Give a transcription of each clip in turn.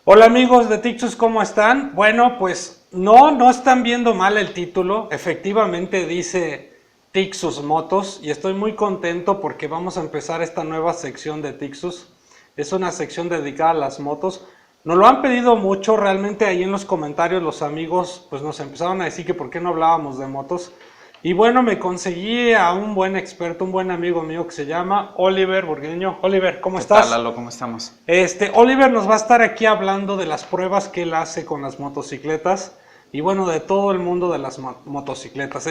Hola amigos de Tixus, ¿cómo están? Bueno, pues no están viendo mal el título. Efectivamente dice Tixus Motos y estoy muy contento porque vamos a empezar esta nueva sección de Tixus. Es una sección dedicada a las motos. Nos lo han pedido mucho, realmente ahí en los comentarios los amigos pues nos empezaron a decir que por qué no hablábamos de motos. Y bueno, me conseguí a un buen experto, un buen amigo mío que se llama Oliver Burgueño. Oliver, ¿cómo ¿Qué tal, estás? Lalo? ¿Cómo estamos? Oliver nos va a estar aquí hablando de las pruebas que él hace con las motocicletas y bueno, de todo el mundo de las motocicletas.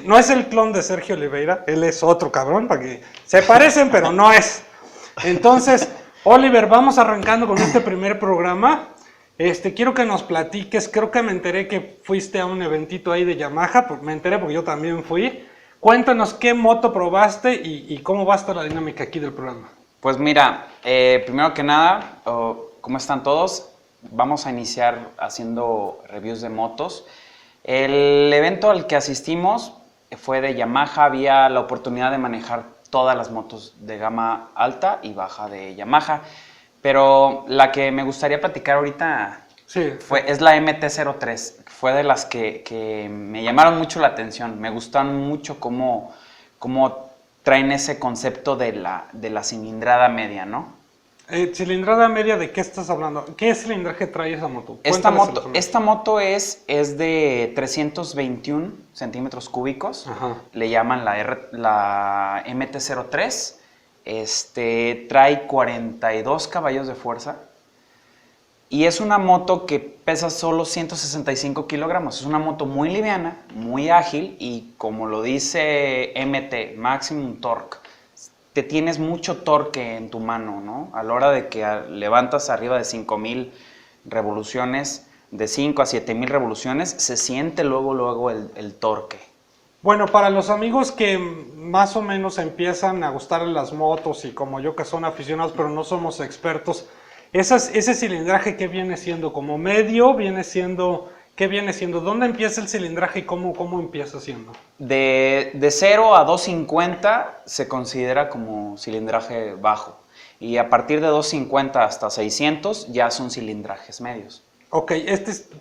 No es el clon de Sergio Oliveira, él es otro cabrón, para que se parecen, pero no es. Entonces, Oliver, vamos arrancando con este primer programa. Quiero que nos platiques, creo que me enteré que fuiste a un eventito ahí de Yamaha, me enteré porque yo también fui. Cuéntanos qué moto probaste y cómo va a estar la dinámica aquí del programa. Pues mira, primero que nada, ¿cómo están todos? Vamos a iniciar haciendo reviews de motos. El evento al que asistimos fue de Yamaha, había la oportunidad de manejar todas las motos de gama alta y baja de Yamaha, pero la que me gustaría platicar ahorita Sí. es la MT-03. Fue de las que me llamaron mucho la atención. Me gustan mucho cómo traen ese concepto de la cilindrada media, ¿no? Cilindrada media, ¿de qué estás hablando? ¿Qué cilindraje trae esa moto? Esta moto es de 321 centímetros cúbicos. Ajá. Le llaman la MT-03. Trae 42 caballos de fuerza. Y es una moto que pesa solo 165 kilogramos. Es una moto muy liviana, muy ágil y como lo dice MT, Maximum Torque, te tienes mucho torque en tu mano, ¿no? A la hora de que levantas arriba de 5,000 revoluciones, de 5 a 7,000 revoluciones, se siente luego el torque. Bueno, para los amigos que más o menos empiezan a gustarles las motos y como yo que son aficionados pero no somos expertos, ese cilindraje ¿qué viene siendo? ¿Como medio? ¿Qué viene siendo? ¿Dónde empieza el cilindraje y cómo empieza siendo? De 0 a 250 se considera como cilindraje bajo. Y a partir de 250 hasta 600 ya son cilindrajes medios. Ok,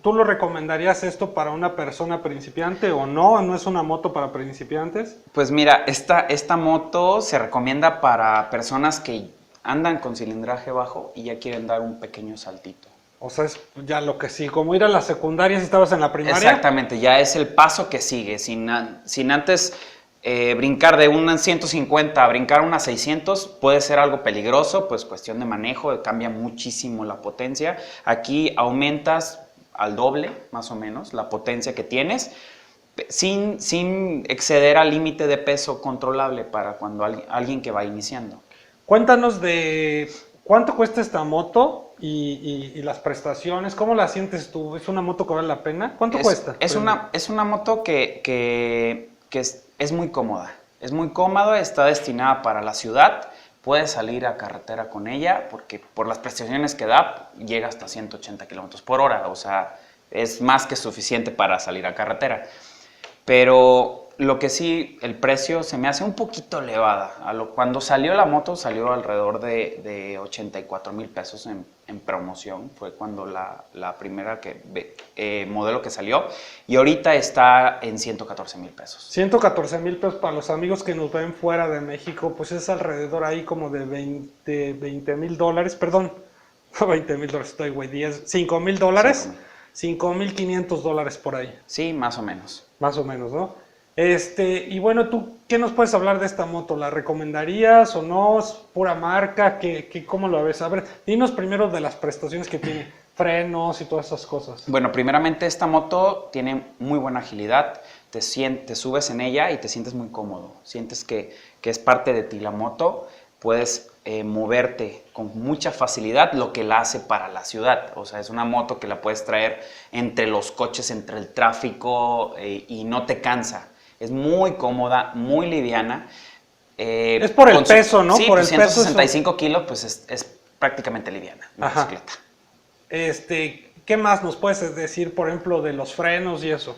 ¿tú lo recomendarías esto para una persona principiante o no? ¿No es una moto para principiantes? Pues mira, esta moto se recomienda para personas que andan con cilindraje bajo y ya quieren dar un pequeño saltito. O sea, es ya lo que sí, como ir a la secundaria si estabas en la primaria. Exactamente, ya es el paso que sigue. Sin antes brincar de una 150 a brincar una 600 puede ser algo peligroso, pues cuestión de manejo, cambia muchísimo la potencia. Aquí aumentas al doble, más o menos, la potencia que tienes, sin exceder al límite de peso controlable para cuando alguien que va iniciando. Cuéntanos de cuánto cuesta esta moto y las prestaciones, ¿cómo la sientes tú? ¿Es una moto que vale la pena? ¿Cuánto cuesta? Es una moto que es muy cómoda. Es muy cómoda, está destinada para la ciudad. Puedes salir a carretera con ella porque por las prestaciones que da llega hasta 180 kilómetros por hora. O sea, es más que suficiente para salir a carretera. Pero lo que sí, el precio se me hace un poquito elevada. Cuando salió la moto, salió alrededor de 84,000 pesos en promoción. Fue cuando la primera modelo que salió. Y ahorita está en 114,000 pesos. 114,000 pesos para los amigos que nos ven fuera de México, pues es alrededor ahí como de 20,000 dólares. Perdón, no 20,000 dólares, estoy güey, 5,000 dólares. 5,500 dólares por ahí. Sí, más o menos. Más o menos, ¿no? Y bueno, ¿tú qué nos puedes hablar de esta moto? ¿La recomendarías o no? ¿Es pura marca? ¿Cómo lo ves? A ver, dinos primero de las prestaciones que tiene, frenos y todas esas cosas. Bueno, primeramente esta moto tiene muy buena agilidad, te subes en ella y te sientes muy cómodo, sientes que es parte de ti la moto, puedes moverte con mucha facilidad, lo que la hace para la ciudad. O sea, es una moto que la puedes traer entre los coches, entre el tráfico y no te cansa. Es muy cómoda, muy liviana. Es por el peso, ¿no? Sí, por pues el peso 165 kilos, pues es prácticamente liviana la bicicleta. ¿Qué más nos puedes decir, por ejemplo, de los frenos y eso?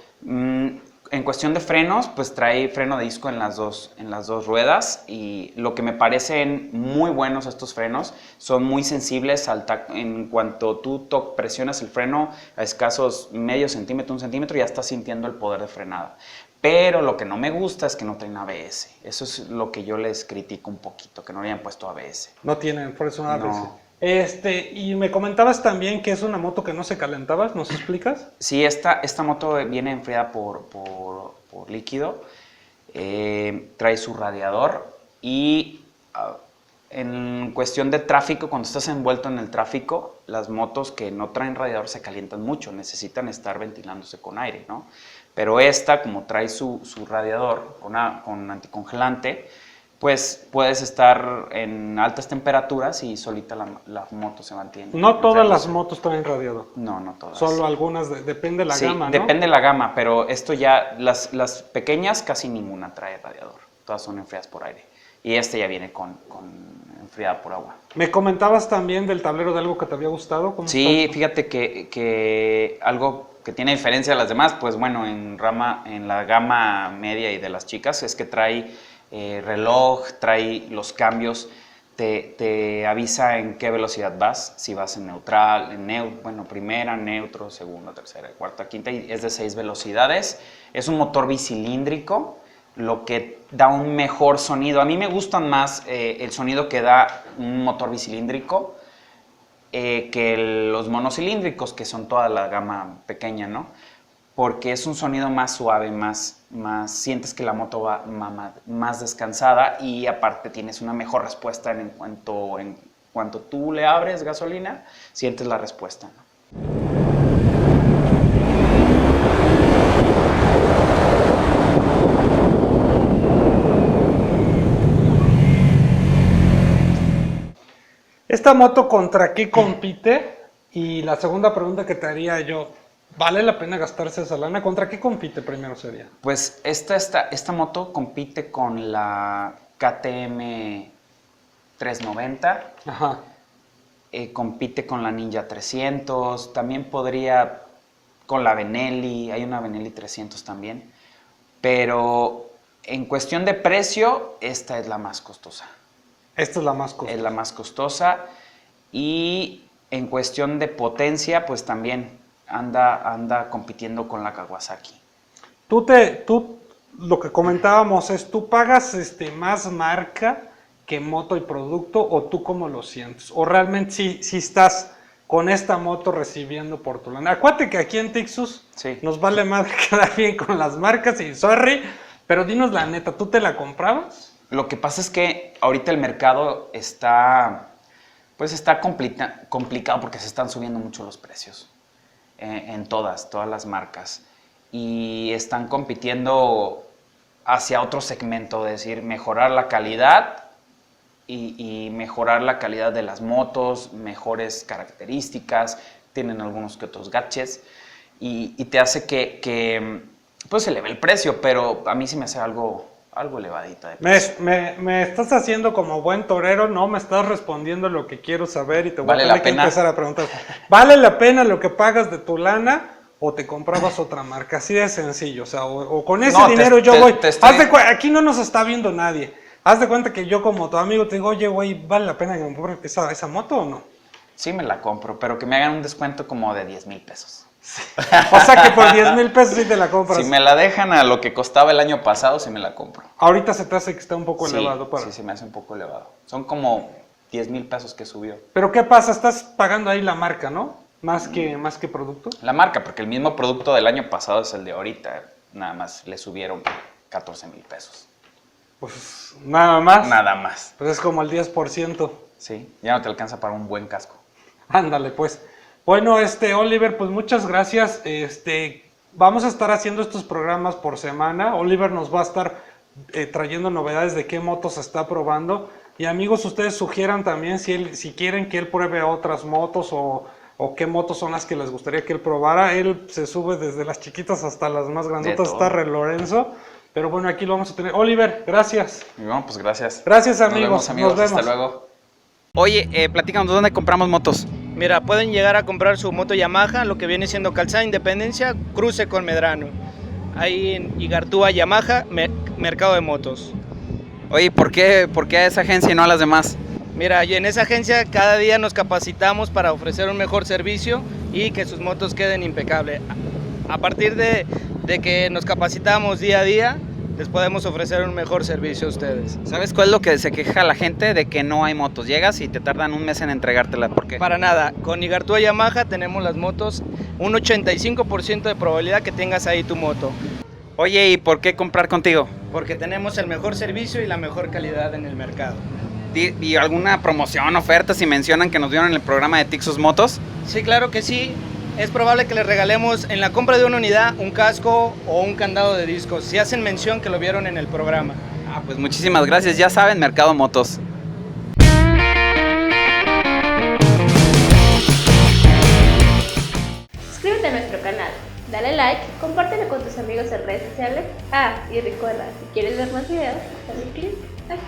En cuestión de frenos, pues trae freno de disco en las dos ruedas, y lo que me parecen muy buenos estos frenos, son muy sensibles en cuanto tú presionas el freno a escasos medio centímetro, 1 centímetro, ya estás sintiendo el poder de frenada. Pero lo que no me gusta es que no traen ABS. Eso es lo que yo les critico un poquito, que no le hayan puesto ABS. No tienen por eso un ABS. No. Y me comentabas también que es una moto que no se calentaba, ¿nos explicas? Sí, esta moto viene enfriada por líquido, trae su radiador y en cuestión de tráfico, cuando estás envuelto en el tráfico, las motos que no traen radiador se calientan mucho, necesitan estar ventilándose con aire, ¿no? Pero esta, como trae su radiador con anticongelante, pues puedes estar en altas temperaturas y solita la moto se mantiene. No todas las motos traen radiador. No, no todas. Solo algunas, depende de la gama, ¿no? Depende de la gama, pero esto ya, las pequeñas casi ninguna trae radiador. Todas son enfriadas por aire. Y este ya viene con enfriada por agua. Me comentabas también del tablero de algo que te había gustado. ¿Cómo Sí, está? fíjate que algo que tiene diferencia de las demás, pues bueno, en la gama media y de las chicas, es que trae reloj, trae los cambios, te avisa en qué velocidad vas, si vas en neutral, bueno, primera, neutro, segunda, tercera, cuarta, quinta, y es de 6 velocidades. Es un motor bicilíndrico, lo que da un mejor sonido. A mí me gustan más el sonido que da un motor bicilíndrico que los monocilíndricos, que son toda la gama pequeña, ¿no? Porque es un sonido más suave, más sientes que la moto va más descansada, y aparte tienes una mejor respuesta en cuanto tú le abres gasolina, sientes la respuesta, ¿no? ¿Esta moto contra qué compite? Y la segunda pregunta que te haría yo, ¿vale la pena gastarse esa lana? ¿Contra qué compite primero sería? Pues esta moto compite con la KTM 390, Ajá. compite con la Ninja 300, también podría con la Benelli, hay una Benelli 300 también, pero en cuestión de precio, esta es la más costosa. Esta es la más costosa. Es la más costosa, y en cuestión de potencia, pues también anda compitiendo con la Kawasaki. Tú lo que comentábamos es, ¿tú pagas más marca que moto y producto, o tú cómo lo sientes? ¿O realmente sí estás con esta moto recibiendo por tu lana? Acuérdate que aquí en Tixus Sí. nos vale madre quedar bien con las marcas, y sorry, pero dinos la neta, ¿tú te la comprabas? Lo que pasa es que ahorita el mercado está complicado porque se están subiendo mucho los precios en todas las marcas, y están compitiendo hacia otro segmento, es decir, mejorar la calidad y mejorar la calidad de las motos, mejores características, tienen algunos que otros gadgets, y te hace que pues se eleve el precio, pero a mí sí me hace algo elevadita de precio. Me estás haciendo como buen torero, no me estás respondiendo lo que quiero saber, y te voy ¿Vale a la tener que pena? empezar a preguntar. ¿Vale la pena lo que pagas de tu lana, o te comprabas otra marca? Así de sencillo, o sea, o con ese No, dinero yo voy. estoy- Aquí no nos está viendo nadie. Haz de cuenta que yo como tu amigo te digo, oye, güey, ¿vale la pena que me compre esa moto o no? Sí me la compro, pero que me hagan un descuento como de 10,000 pesos. O sea que por 10,000 pesos sí te la compras. Si me la dejan a lo que costaba el año pasado, sí me la compro. Ahorita se te hace que está un poco Sí, elevado para. sí, se me hace un poco elevado. Son como 10,000 pesos que subió. Pero ¿qué pasa? Estás pagando ahí la marca, ¿no? Más que producto. La marca, porque el mismo producto del año pasado es el de ahorita. Nada más le subieron 14,000 pesos. Pues nada más. Nada más. Pues es como el 10%. Sí, ya no te alcanza para un buen casco. Ándale, pues. Bueno, Oliver, pues muchas gracias. Vamos a estar haciendo estos programas por semana. Oliver nos va a estar trayendo novedades de qué motos se está probando. Y amigos, ustedes sugieran también si quieren que él pruebe otras motos, o qué motos son las que les gustaría que él probara. Él se sube desde las chiquitas hasta las más grandotas, está Re Lorenzo. Pero bueno, aquí lo vamos a tener. Oliver, gracias. Y bueno, pues gracias. Gracias, amigos. Nos vemos, amigos. Nos vemos. Hasta luego. Oye, platícanos, ¿dónde compramos motos? Mira, pueden llegar a comprar su moto Yamaha, lo que viene siendo Calzada Independencia, cruce con Medrano. ahí en Igartúa Yamaha, Mercado de Motos. Oye, ¿por qué a esa agencia y no a las demás? Mira, y en esa agencia cada día nos capacitamos para ofrecer un mejor servicio y que sus motos queden impecables. A partir de que nos capacitamos día a día, les podemos ofrecer un mejor servicio a ustedes. ¿Sabes cuál es lo que se queja la gente? De que no hay motos. Llegas y te tardan un mes en entregártela. ¿Por qué? Para nada, con Igartúa Yamaha tenemos las motos, un 85% de probabilidad que tengas ahí tu moto. Oye, ¿y por qué comprar contigo? Porque tenemos el mejor servicio y la mejor calidad en el mercado. ¿Y alguna promoción, oferta, si mencionan que nos vieron en el programa de Tixus Motos? Sí, claro que sí. Es probable que les regalemos en la compra de una unidad un casco o un candado de discos, si hacen mención que lo vieron en el programa. Ah, pues muchísimas gracias. Ya saben, Mercado Motos. Suscríbete a nuestro canal, dale like, compártelo con tus amigos en redes sociales. Ah, y recuerda, si quieres ver más videos, dale click aquí.